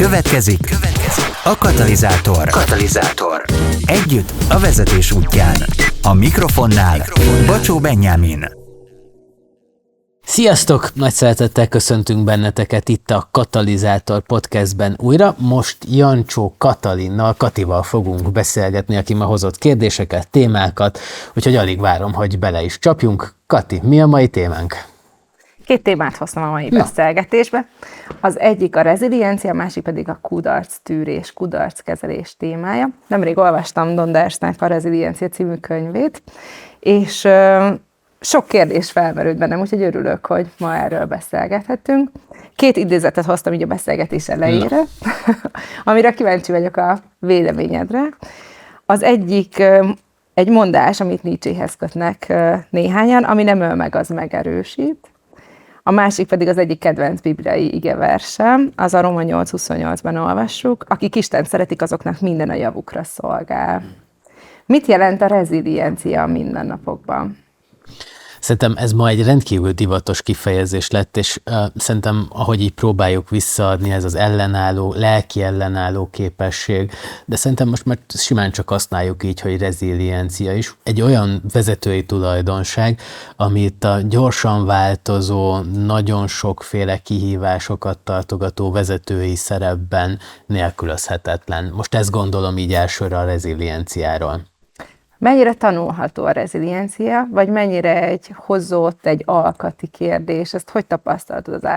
Következik a Katalizátor. Együtt a vezetés útján. A mikrofonnál Bacsó Benyámin. Sziasztok! Nagy szeretettel köszöntünk benneteket itt a Katalizátor podcastben újra. Most Jancsó Katalinnal, Katival fogunk beszélgetni, aki ma hozott kérdéseket, témákat, úgyhogy alig várom, hogy bele is csapjunk. Kati, mi a mai témánk? Két témát hoztam a mai beszélgetésbe. Az egyik a reziliencia, a másik pedig a kudarctűrés, kudarckezelés témája. Nemrég olvastam Don Dersnek a Reziliencia című könyvét, és sok kérdés felmerült bennem, úgyhogy örülök, hogy ma erről beszélgethetünk. Két idézetet hoztam így a beszélgetés elejére, amire kíváncsi vagyok a véleményedre. Az egyik egy mondás, amit Nietzséhez kötnek néhányan, ami nem öl meg, az megerősít. A másik pedig az egyik kedvenc bibliai igeversem, az a Róma 8.28-ban olvassuk, akik Istent szeretik, azoknak minden a javukra szolgál. Mit jelent a reziliencia a mindennapokban? Szerintem ez ma egy rendkívül divatos kifejezés lett, és szerintem, ahogy így próbáljuk visszaadni, ez az ellenálló, lelki ellenálló képesség, de szerintem most már simán csak használjuk így, hogy reziliencia is. Egy olyan vezetői tulajdonság, amit a gyorsan változó, nagyon sokféle kihívásokat tartogató vezetői szerepben nélkülözhetetlen. Most ezt gondolom így elsőre a rezilienciáról. Mennyire tanulható a reziliencia, vagy mennyire egy hozott, egy alkati kérdés? Ezt hogy tapasztaltad az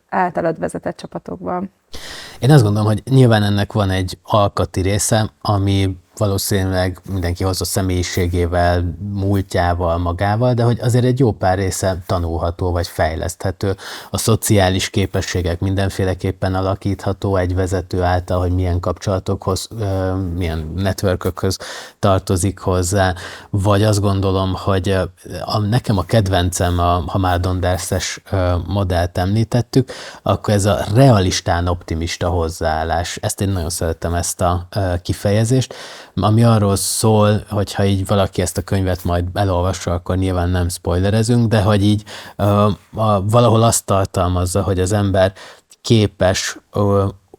általad vezetett csapatokban? Én azt gondolom, hogy nyilván ennek van egy alkati része, ami valószínűleg mindenki hozott személyiségével, múltjával, magával, de hogy azért egy jó pár része tanulható vagy fejleszthető. A szociális képességek mindenféleképpen alakítható egy vezető által, hogy milyen kapcsolatokhoz, milyen networkökhöz tartozik hozzá, vagy azt gondolom, hogy nekem a kedvencem, ha már Don Derses modellt említettük, akkor ez a realistán optimista hozzáállás. Ezt én nagyon szeretem, ezt a kifejezést, ami arról szól, hogyha így valaki ezt a könyvet majd elolvassa, akkor nyilván nem spoilerezünk, de hogy így valahol azt tartalmazza, hogy az ember képes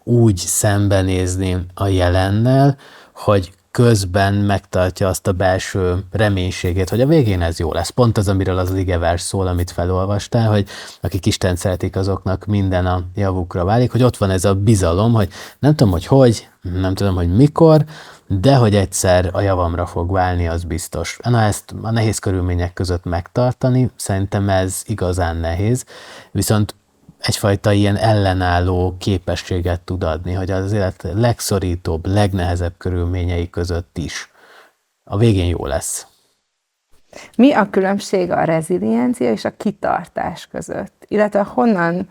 úgy szembenézni a jelennel, hogy közben megtartja azt a belső reménységét, hogy a végén ez jó lesz. Pont az, amiről az igevers szól, amit felolvastál, hogy akik Istent szeretik, azoknak minden a javukra válik, hogy ott van ez a bizalom, hogy nem tudom, hogy nem tudom, hogy mikor, de hogy egyszer a javamra fog válni, az biztos. Na, ezt a nehéz körülmények között megtartani, szerintem ez igazán nehéz, viszont egyfajta ilyen ellenálló képességet tud adni, hogy az élet legszorítóbb, legnehezebb körülményei között is a végén jó lesz. Mi a különbség a reziliencia és a kitartás között? Illetve honnan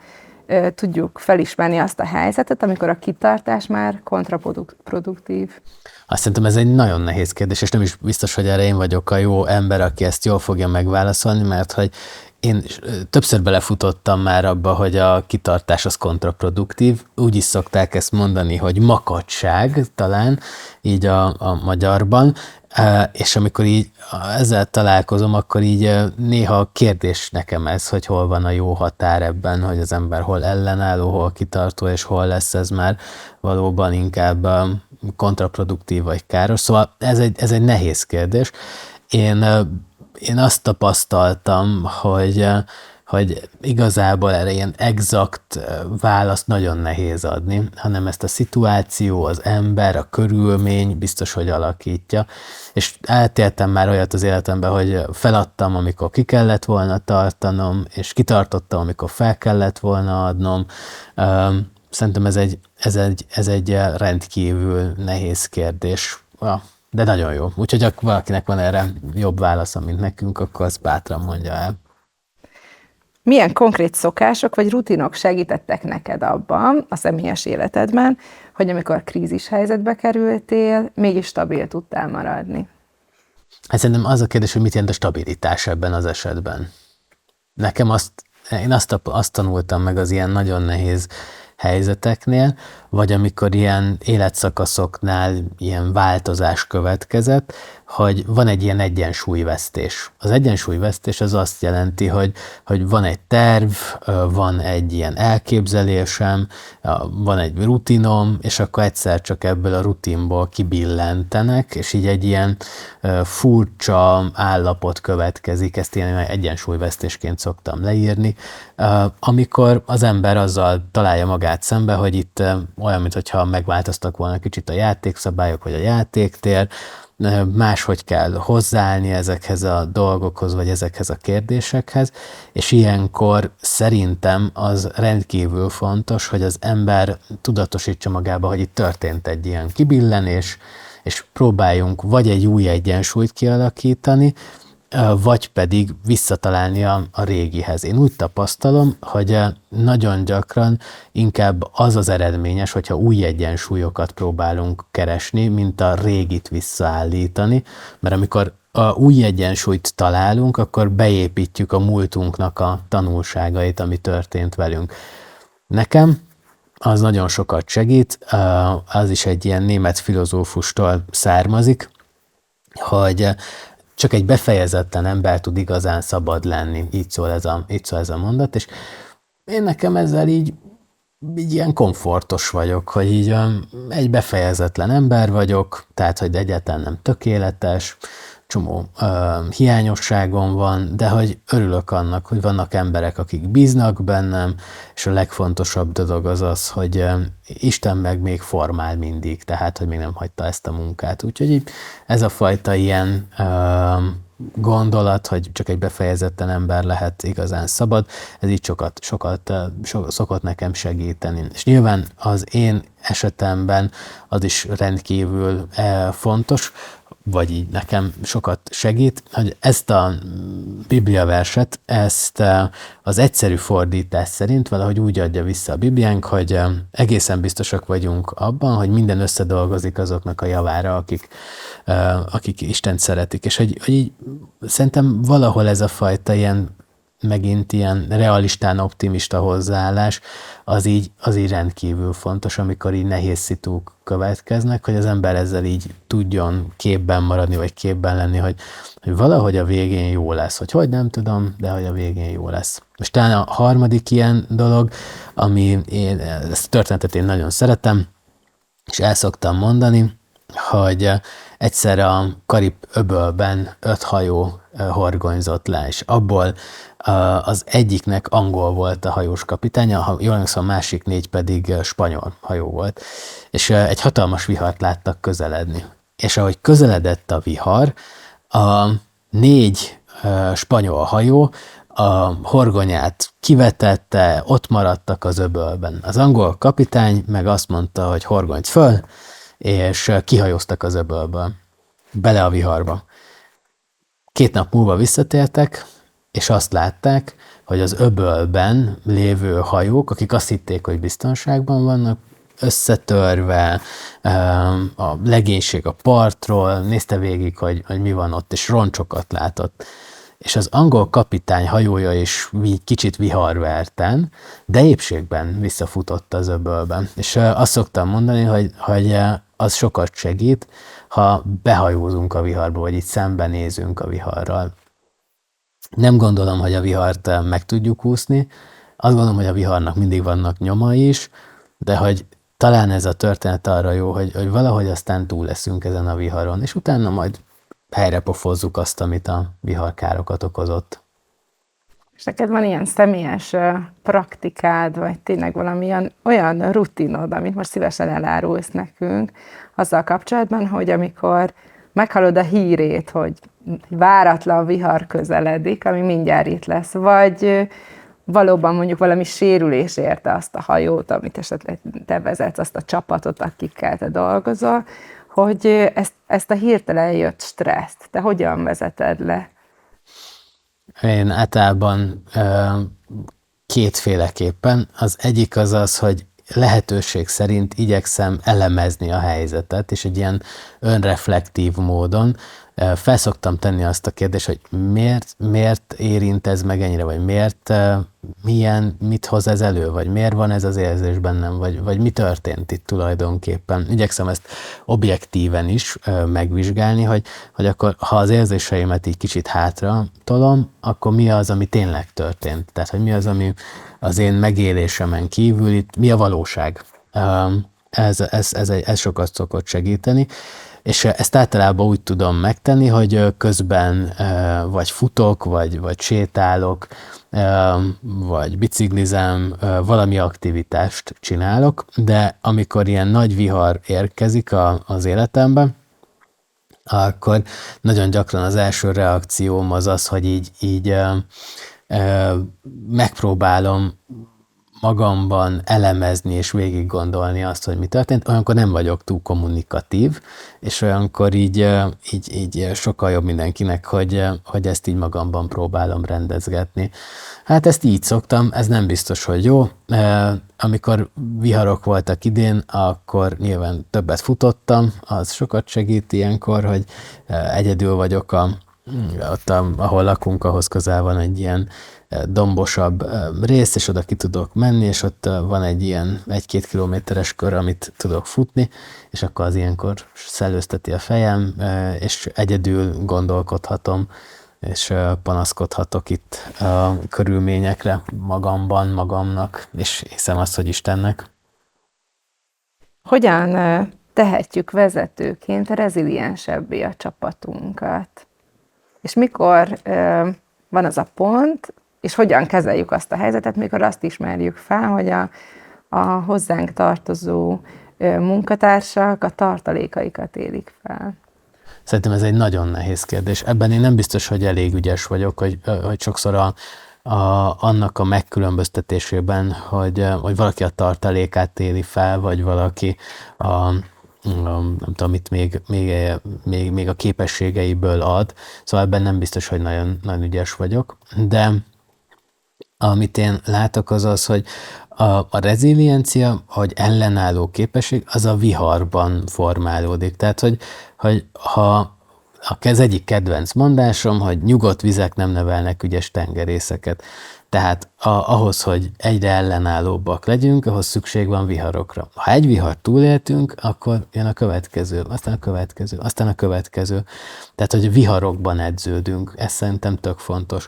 tudjuk felismerni azt a helyzetet, amikor a kitartás már kontraproduktív? Azt szerintem ez egy nagyon nehéz kérdés, és nem is biztos, hogy erre én vagyok a jó ember, aki ezt jól fogja megválaszolni, mert hogy én többször belefutottam már abba, hogy a kitartás az kontraproduktív. Úgy is szokták ezt mondani, hogy makacság talán, így a magyarban, és amikor így ezzel találkozom, akkor így néha kérdés nekem ez, hogy hol van a jó határ ebben, hogy az ember hol ellenálló, hol kitartó, és hol lesz ez már valóban inkább kontraproduktív vagy káros. Szóval ez egy nehéz kérdés. Én azt tapasztaltam, hogy igazából erre ilyen exakt választ nagyon nehéz adni, hanem ezt a szituáció, az ember, a körülmény biztos, hogy alakítja. És átéltem már olyat az életemben, hogy feladtam, amikor ki kellett volna tartanom, és kitartottam, amikor fel kellett volna adnom. Szerintem ez egy rendkívül nehéz kérdés. De nagyon jó. Úgyhogy ha valakinek van erre jobb válasza, mint nekünk, akkor azt bátran mondja el. Milyen konkrét szokások vagy rutinok segítettek neked abban, a személyes életedben, hogy amikor krízis helyzetbe kerültél, mégis stabil tudtál maradni? Hát szerintem az a kérdés, hogy mit jelent a stabilitás ebben az esetben. Én azt tanultam meg az ilyen nagyon nehéz helyzeteknél, vagy amikor ilyen életszakaszoknál ilyen változás következett, hogy van egy ilyen egyensúlyvesztés. Az egyensúlyvesztés az azt jelenti, hogy van egy terv, van egy ilyen elképzelésem, van egy rutinom, és akkor egyszer csak ebből a rutinból kibillentenek, és így egy ilyen furcsa állapot következik, ezt én egyensúlyvesztésként szoktam leírni, amikor az ember azzal találja magát szembe, hogy itt olyan, mintha megváltoztak volna kicsit a játékszabályok, vagy a játéktér, máshogy kell hozzáállni ezekhez a dolgokhoz, vagy ezekhez a kérdésekhez, és ilyenkor szerintem az rendkívül fontos, hogy az ember tudatosítsa magába, hogy itt történt egy ilyen kibillenés, és próbáljunk vagy egy új egyensúlyt kialakítani, vagy pedig visszatalálni a régihez. Én úgy tapasztalom, hogy nagyon gyakran inkább az az eredményes, hogyha új egyensúlyokat próbálunk keresni, mint a régit visszaállítani, mert amikor a új egyensúlyt találunk, akkor beépítjük a múltunknak a tanulságait, ami történt velünk. Nekem az nagyon sokat segít, az is egy ilyen német filozófustól származik, hogy csak egy befejezetlen ember tud igazán szabad lenni. Így szól ez a mondat, és én nekem ezzel így ilyen komfortos vagyok, hogy így egy befejezetlen ember vagyok, tehát, hogy egyáltalán nem tökéletes, csomó hiányosságom van, de hogy örülök annak, hogy vannak emberek, akik bíznak bennem, és a legfontosabb dolog az az, hogy Isten meg még formál mindig, tehát, hogy még nem hagyta ezt a munkát. Úgyhogy így ez a fajta ilyen gondolat, hogy csak egy befejezetten ember lehet igazán szabad, ez így sokat szokott nekem segíteni. És nyilván az én esetemben az is rendkívül fontos, vagy így nekem sokat segít, hogy ezt a bibliaverset, ezt az egyszerű fordítás szerint valahogy úgy adja vissza a Bibliánk, hogy egészen biztosak vagyunk abban, hogy minden összedolgozik azoknak a javára, akik Istent szeretik. És hogy így szerintem valahol ez a fajta ilyen megint ilyen realistán optimista hozzáállás, az így rendkívül fontos, amikor így nehéz szituk következnek, hogy az ember ezzel így tudjon képben maradni, vagy képben lenni, hogy valahogy a végén jó lesz, hogy nem tudom, de hogy a végén jó lesz. És talán a harmadik ilyen dolog, ami ezt a történetet én nagyon szeretem, és el szoktam mondani, hogy egyszer a Karib-öbölben 5 hajó horgonyzott le, és abból az egyiknek angol volt a hajós kapitánya, ha jól emlékszem, a másik 4 pedig spanyol hajó volt. És egy hatalmas vihart láttak közeledni. És ahogy közeledett a vihar, a 4 spanyol hajó a horgonyát kivetette, ott maradtak az öbölben. Az angol kapitány meg azt mondta, hogy horgonyt föl, és kihajóztak az öbölből, bele a viharba. 2 nap múlva visszatértek, és azt látták, hogy az öbölben lévő hajók, akik azt hitték, hogy biztonságban vannak, összetörve, a legénység a partról, nézte végig, hogy mi van ott, és roncsokat látott. És az angol kapitány hajója is kicsit viharverten, de épségben visszafutott az öbölben. És azt szoktam mondani, hogy az sokat segít, ha behajózunk a viharba, vagy itt szembenézünk a viharral. Nem gondolom, hogy a vihart meg tudjuk úszni, azt gondolom, hogy a viharnak mindig vannak nyomai is, de hogy talán ez a történet arra jó, hogy valahogy aztán túl leszünk ezen a viharon, és utána majd helyrepofozzuk azt, amit a vihar károkat okozott. És neked van ilyen személyes praktikád, vagy tényleg valamilyen olyan rutinod, amit most szívesen elárulsz nekünk, azzal kapcsolatban, hogy amikor meghallod a hírét, hogy váratlan vihar közeledik, ami mindjárt itt lesz, vagy valóban mondjuk valami sérülés érte azt a hajót, amit esetleg te vezetsz, azt a csapatot, akikkel te dolgozol, hogy ezt a hirtelen jött stresszt, te hogyan vezeted le? Én általában kétféleképpen. Az egyik az az, hogy lehetőség szerint igyekszem elemezni a helyzetet, és egy ilyen önreflektív módon felszoktam tenni azt a kérdést, hogy miért érint ez meg ennyire, vagy mit hoz ez elő, vagy miért van ez az érzés bennem, vagy mi történt itt tulajdonképpen. Igyekszem ezt objektíven is megvizsgálni, hogy akkor, ha az érzéseimet így kicsit hátra tolom, akkor mi az, ami tényleg történt. Tehát, hogy mi az, ami az én megélésemen kívül itt, mi a valóság. Ez sokat szokott segíteni, és ezt általában úgy tudom megtenni, hogy közben vagy futok, vagy sétálok, vagy biciklizem, valami aktivitást csinálok, de amikor ilyen nagy vihar érkezik az életembe, akkor nagyon gyakran az első reakcióm az, hogy így megpróbálom magamban elemezni és végig gondolni azt, hogy mi történt, olyankor nem vagyok túl kommunikatív, és olyankor így sokkal jobb mindenkinek, hogy ezt így magamban próbálom rendezgetni. Hát ezt így szoktam, ez nem biztos, hogy jó. Amikor viharok voltak idén, akkor nyilván többet futottam, az sokat segít ilyenkor, hogy egyedül vagyok ott, ahol lakunk, ahhoz közel van egy ilyen dombosabb rész, és oda ki tudok menni, és ott van egy ilyen 1-2 kilométeres kör, amit tudok futni, és akkor az ilyenkor szellőzteti a fejem, és egyedül gondolkodhatom, és panaszkodhatok itt a körülményekre magamnak, és hiszem azt, hogy Istennek. Hogyan tehetjük vezetőként reziliensebbé a csapatunkat? És mikor van az a pont, és hogyan kezeljük azt a helyzetet, mikor azt ismerjük fel, hogy a hozzánk tartozó munkatársak a tartalékaikat élik fel? Szerintem ez egy nagyon nehéz kérdés. Ebben én nem biztos, hogy elég ügyes vagyok, hogy sokszor annak a megkülönböztetésében, hogy valaki a tartalékát éli fel, vagy valaki nem tudom, itt még a képességeiből ad. Szóval ebben nem biztos, hogy nagyon, nagyon ügyes vagyok. De amit én látok az, hogy a reziliencia, hogy ellenálló képesség, az a viharban formálódik. Tehát, hogy ha az egyik kedvenc mondásom, hogy nyugodt vizek nem nevelnek ügyes tengerészeket. Tehát ahhoz, hogy egyre ellenállóbbak legyünk, ahhoz szükség van viharokra. Ha egy vihart túléltünk, akkor jön a következő, aztán a következő, aztán a következő. Tehát, hogy viharokban edződünk. Ez szerintem tök fontos.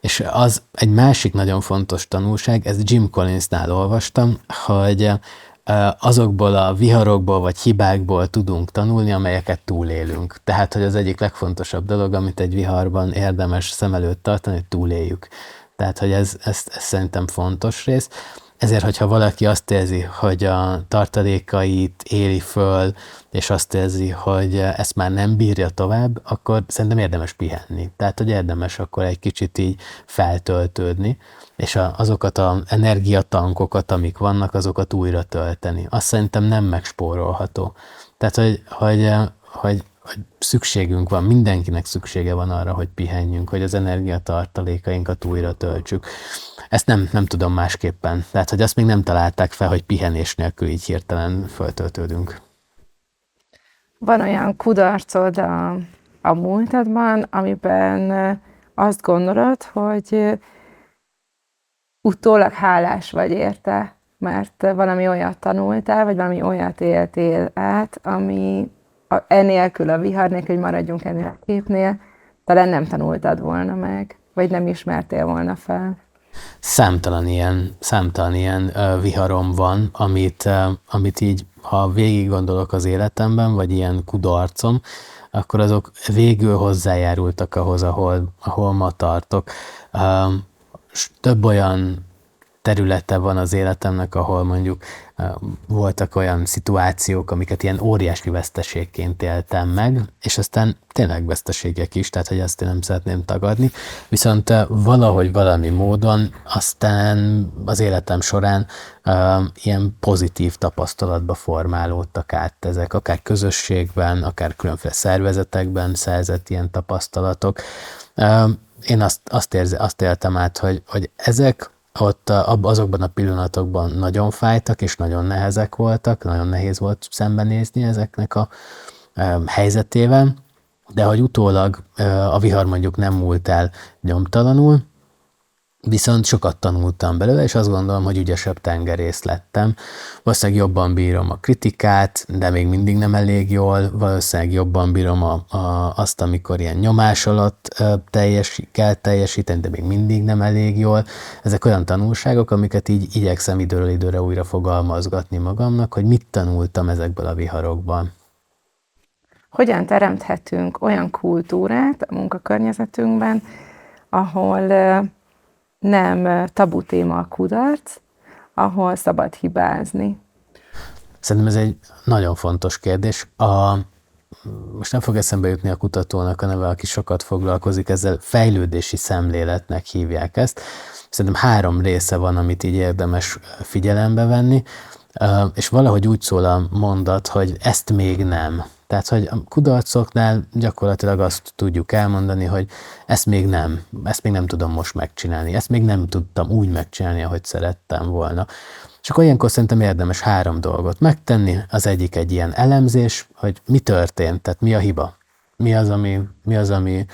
És az egy másik nagyon fontos tanulság, ezt Jim Collinsnál olvastam, hogy azokból a viharokból vagy hibákból tudunk tanulni, amelyeket túlélünk. Tehát, hogy az egyik legfontosabb dolog, amit egy viharban érdemes szem előtt tartani, hogy túléljük. Tehát, hogy ez szerintem fontos rész. Ezért, hogyha valaki azt érzi, hogy a tartalékait éli föl, és azt érzi, hogy ezt már nem bírja tovább, akkor szerintem érdemes pihenni. Tehát, hogy érdemes akkor egy kicsit így feltöltődni, és azokat az energiatankokat, amik vannak, azokat újra tölteni. Azt szerintem nem megspórolható. Tehát, hogy szükségünk van, mindenkinek szüksége van arra, hogy pihenjünk, hogy az energiatartalékainkat újra töltsük. Ezt nem tudom másképpen. Tehát, hogy azt még nem találták fel, hogy pihenés nélkül így hirtelen föltöltődünk. Van olyan kudarcod a múltadban, amiben azt gondolod, hogy utólag hálás vagy érte, mert valami olyat tanultál, vagy valami olyat éltél át, ami enélkül, a vihar nélkül, hogy maradjunk ennél a képnél, talán nem tanultad volna meg, vagy nem ismertél volna fel. Számtalan ilyen viharom van, amit így, ha végig gondolok az életemben, vagy ilyen kudarcom, akkor azok végül hozzájárultak ahhoz, ahol ma tartok. Több olyan területe van az életemnek, ahol mondjuk voltak olyan szituációk, amiket ilyen óriási veszteségként éltem meg, és aztán tényleg veszteségek is, tehát hogy ezt én nem szeretném tagadni, viszont valahogy valami módon aztán az életem során ilyen pozitív tapasztalatba formálódtak át ezek, akár közösségben, akár különféle szervezetekben szerzett ilyen tapasztalatok. Én azt éltem át, hogy ezek ott azokban a pillanatokban nagyon fájtak, és nagyon nehezek voltak, nagyon nehéz volt szembenézni ezeknek a helyzetével, de hogy utólag a vihar mondjuk nem múlt el nyomtalanul, viszont sokat tanultam belőle, és azt gondolom, hogy ügyesebb tengerész lettem. Valószínűleg jobban bírom a kritikát, de még mindig nem elég jól. Valószínűleg jobban bírom azt, amikor ilyen nyomás alatt kell teljesíteni, de még mindig nem elég jól. Ezek olyan tanulságok, amiket így igyekszem időről időre újra fogalmazgatni magamnak, hogy mit tanultam ezekből a viharokban. Hogyan teremthetünk olyan kultúrát a munkakörnyezetünkben, ahol nem tabu téma a kudarc, ahol szabad hibázni? Szerintem ez egy nagyon fontos kérdés. Most nem fog eszembe jutni a kutatónak a neve, aki sokat foglalkozik ezzel, fejlődési szemléletnek hívják ezt. Szerintem 3 része van, amit így érdemes figyelembe venni, és valahogy úgy szól a mondat, hogy ezt még nem. Tehát, hogy a kudarcoknál gyakorlatilag azt tudjuk elmondani, hogy ezt még nem tudom most megcsinálni, ezt még nem tudtam úgy megcsinálni, ahogy szerettem volna. És akkor ilyenkor szerintem érdemes 3 dolgot megtenni. Az egyik egy ilyen elemzés, hogy mi történt, tehát mi a hiba, mi az, ami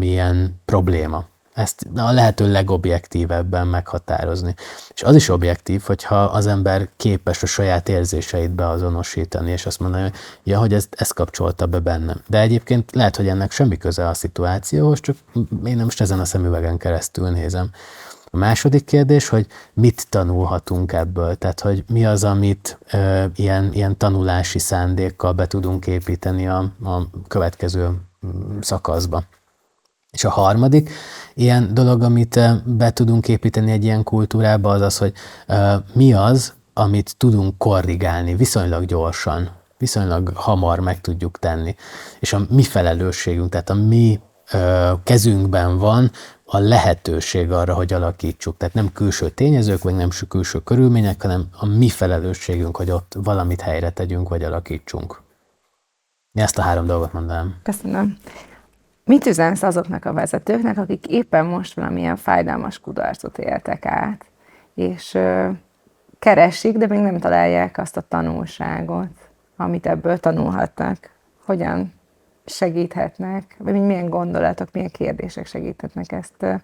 ilyen probléma. Ezt a lehető legobjektívebben meghatározni. És az is objektív, hogyha az ember képes a saját érzéseit beazonosítani, és azt mondani, hogy ezt kapcsolta be bennem. De egyébként lehet, hogy ennek semmi köze a szituációhoz, csak én most ezen a szemüvegen keresztül nézem. A második kérdés, hogy mit tanulhatunk ebből, tehát hogy mi az, amit ilyen tanulási szándékkal be tudunk építeni a következő szakaszba. És a harmadik ilyen dolog, amit be tudunk építeni egy ilyen kultúrába, az, hogy mi az, amit tudunk korrigálni viszonylag gyorsan, viszonylag hamar meg tudjuk tenni. És a mi felelősségünk, tehát a mi kezünkben van a lehetőség arra, hogy alakítsuk. Tehát nem külső tényezők, vagy nem külső körülmények, hanem a mi felelősségünk, hogy ott valamit helyre tegyünk, vagy alakítsunk. Én ezt a 3 dolgot mondanám. Köszönöm. Mit üzensz azoknak a vezetőknek, akik éppen most valamilyen fájdalmas kudarcot éltek át, és keresik, de még nem találják azt a tanulságot, amit ebből tanulhatnak? Hogyan segíthetnek, vagy milyen gondolatok, milyen kérdések segíthetnek ezt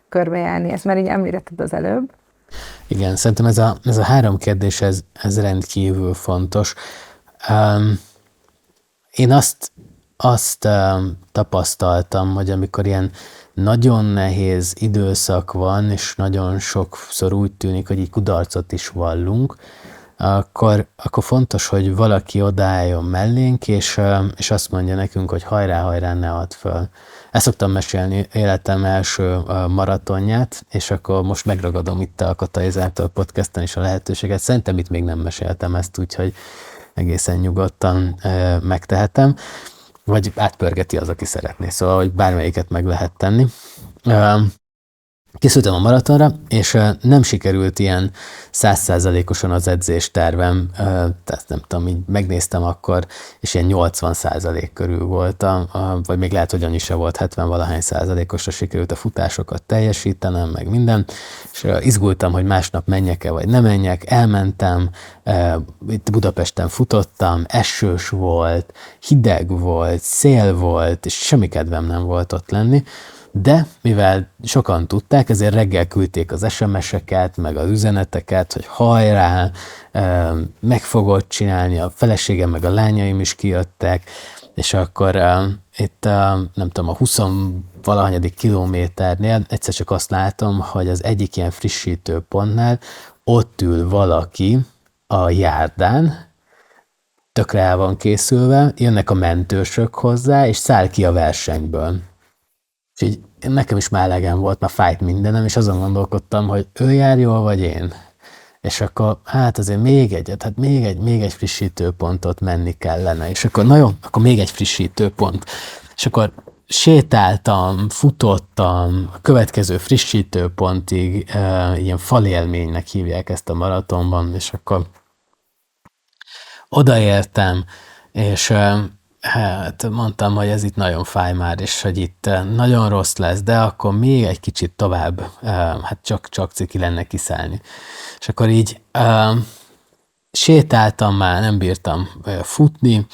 körbejárni? Ezt már így említetted az előbb. Igen, szerintem ez a 3 kérdés, ez rendkívül fontos. Én azt tapasztaltam, hogy amikor ilyen nagyon nehéz időszak van, és nagyon sokszor úgy tűnik, hogy így kudarcot is vallunk, akkor fontos, hogy valaki odaálljon mellénk, és azt mondja nekünk, hogy hajrá, ne add föl. Ezt szoktam mesélni életem első maratonját, és akkor most megragadom itt a Katalizátor podcasten is a lehetőséget. Szerintem itt még nem meséltem ezt, úgyhogy egészen nyugodtan megtehetem. Vagy átpörgeti az, aki szeretné. Szóval, hogy bármelyiket meg lehet tenni. Készültem a maratonra, és nem sikerült ilyen 100%-osan az edzéstervem, tehát nem tudom, így megnéztem akkor, és ilyen 80% körül volt, vagy még lehet, hogy annyi se volt, 70-valahány százalékosra sikerült a futásokat teljesítenem, meg minden, és izgultam, hogy másnap menjek-e, vagy nem menjek, elmentem, itt Budapesten futottam, esős volt, hideg volt, szél volt, és semmi kedvem nem volt ott lenni, de mivel sokan tudták, ezért reggel küldték az SMS-eket, meg az üzeneteket, hogy hajrá, meg fogod csinálni, a feleségem meg a lányaim is kijöttek, és akkor itt nem tudom, a 20-valahanyadik kilométernél egyszer csak azt látom, hogy az egyik ilyen frissítő pontnál ott ül valaki a járdán, tökre el van készülve, jönnek a mentősök hozzá, és száll ki a versenyből. És így nekem is már elegem volt, már fájt mindenem, és azon gondolkodtam, hogy ő jár jól, vagy én. És akkor hát azért még egy frissítőpontot menni kellene. És akkor na jó, akkor még egy frissítőpont. És akkor sétáltam, futottam, a következő frissítőpontig, ilyen falélménynek hívják ezt a maratonban, és akkor odaértem, és hát mondtam, hogy ez itt nagyon fáj már, és hogy itt nagyon rossz lesz, de akkor még egy kicsit tovább, hát csak ciki lenne kiszállni. És akkor így sétáltam már, nem bírtam futni,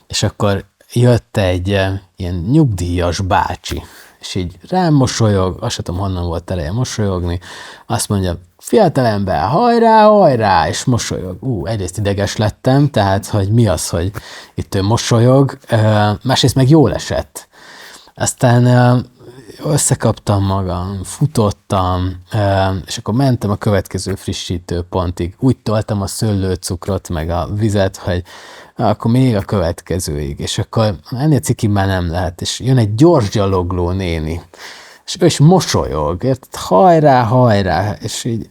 és akkor jött egy ilyen nyugdíjas bácsi, és így rám mosolyog, azt sem tudom, honnan volt ereje mosolyogni, azt mondja, fiatalember, hajrá, hajrá, és mosolyog. Egyrészt ideges lettem, tehát, hogy mi az, hogy itt ő mosolyog, másrészt meg jól esett. Aztán összekaptam magam, futottam, és akkor mentem a következő frissítő pontig. Úgy toltam a szőlőcukrot, meg a vizet, hogy akkor még a következőig, és akkor ennél cikibb már nem lehet, és jön egy gyors gyalogló néni, és ő is mosolyog, érted? Hajrá, hajrá, és így,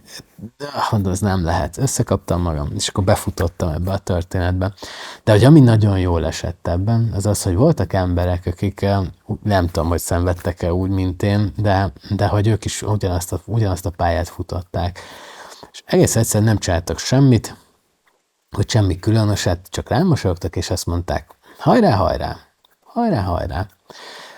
mondom, ez nem lehet. Összekaptam magam, és akkor befutottam ebbe a történetbe. De hogy ami nagyon jól esett ebben, az az, hogy voltak emberek, akik nem tudom, hogy szenvedtek-e úgy, mint én, de hogy ők is ugyanazt a pályát futották. És egész egyszerűen nem csináltak semmit, hogy semmi különöset, csak rám mosolyogtak, és azt mondták, hajrá, hajrá, hajrá, hajrá.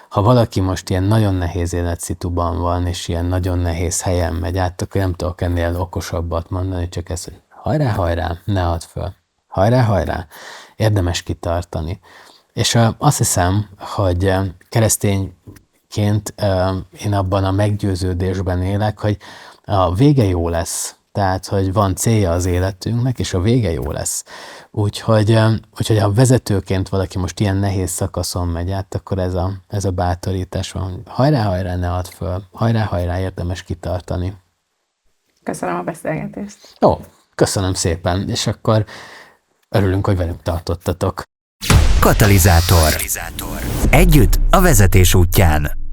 Ha valaki most ilyen nagyon nehéz életszituban van, és ilyen nagyon nehéz helyen megy át, akkor nem tudok ennél okosabbat mondani, csak ezt, hogy hajrá, hajrá, ne add föl. Hajrá, hajrá, érdemes kitartani. És azt hiszem, hogy keresztényként én abban a meggyőződésben élek, hogy a vége jó lesz. Tehát, hogy van célja az életünknek, és a vége jó lesz. Úgyhogy ha vezetőként valaki most ilyen nehéz szakaszon megy át, akkor ez a bátorítás van, hogy hajrá, hajrá, ne add föl, hajrá, hajrá, érdemes kitartani. Köszönöm a beszélgetést. Ó, köszönöm szépen, és akkor örülünk, hogy velünk tartottatok. Katalizátor. Együtt a vezetés útján.